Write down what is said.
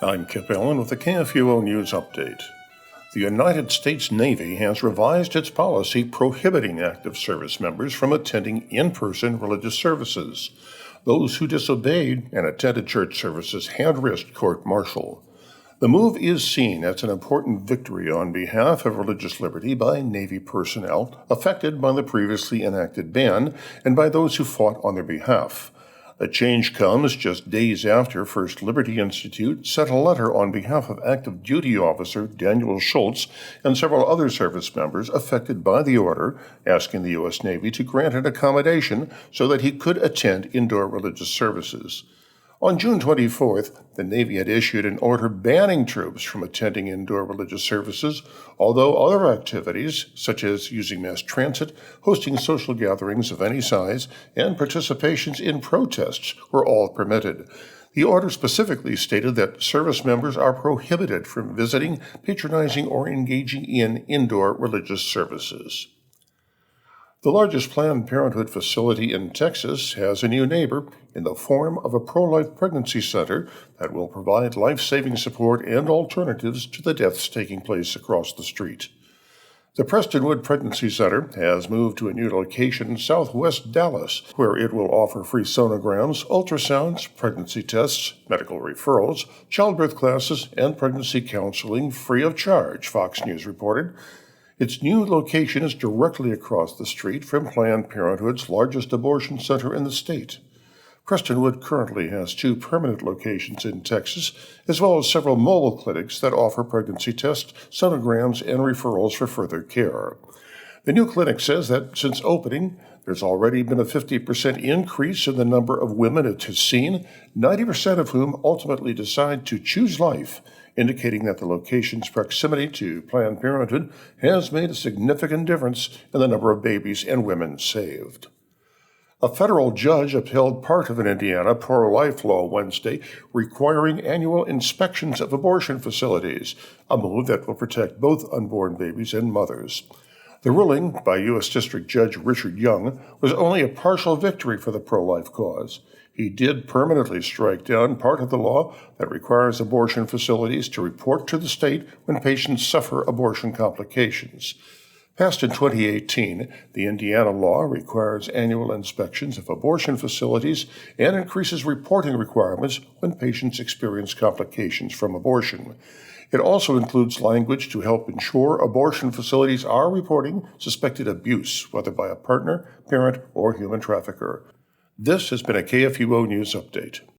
I'm Kip Allen with the KFUO News Update. The United States Navy has revised its policy prohibiting active service members from attending in-person religious services. Those who disobeyed and attended church services had risked court-martial. The move is seen as an important victory on behalf of religious liberty by Navy personnel affected by the previously enacted ban and by those who fought on their behalf. The change comes just days after First Liberty Institute sent a letter on behalf of active duty officer Daniel Schultz and several other service members affected by the order, asking the U.S. Navy to grant an accommodation so that he could attend indoor religious services. On June 24th, the Navy had issued an order banning troops from attending indoor religious services, although other activities, such as using mass transit, hosting social gatherings of any size, and participations in protests, were all permitted. The order specifically stated that service members are prohibited from visiting, patronizing, or engaging in indoor religious services. The largest Planned Parenthood facility in Texas has a new neighbor in the form of a pro-life pregnancy center that will provide life-saving support and alternatives to the deaths taking place across the street. The Prestonwood Pregnancy Center has moved to a new location in southwest Dallas, where it will offer free sonograms, ultrasounds, pregnancy tests, medical referrals, childbirth classes, and pregnancy counseling free of charge, Fox News reported. Its new location is directly across the street from Planned Parenthood's largest abortion center in the state. Prestonwood currently has 2 permanent locations in Texas, as well as several mobile clinics that offer pregnancy tests, sonograms, and referrals for further care. The new clinic says that since opening, there's already been a 50% increase in the number of women it has seen, 90% of whom ultimately decide to choose life, indicating that the location's proximity to Planned Parenthood has made a significant difference in the number of babies and women saved. A federal judge upheld part of an Indiana pro-life law Wednesday requiring annual inspections of abortion facilities, a move that will protect both unborn babies and mothers. The ruling by U.S. District Judge Richard Young was only a partial victory for the pro-life cause. He did permanently strike down part of the law that requires abortion facilities to report to the state when patients suffer abortion complications. Passed in 2018, the Indiana law requires annual inspections of abortion facilities and increases reporting requirements when patients experience complications from abortion. It also includes language to help ensure abortion facilities are reporting suspected abuse, whether by a partner, parent, or human trafficker. This has been a KFUO News Update.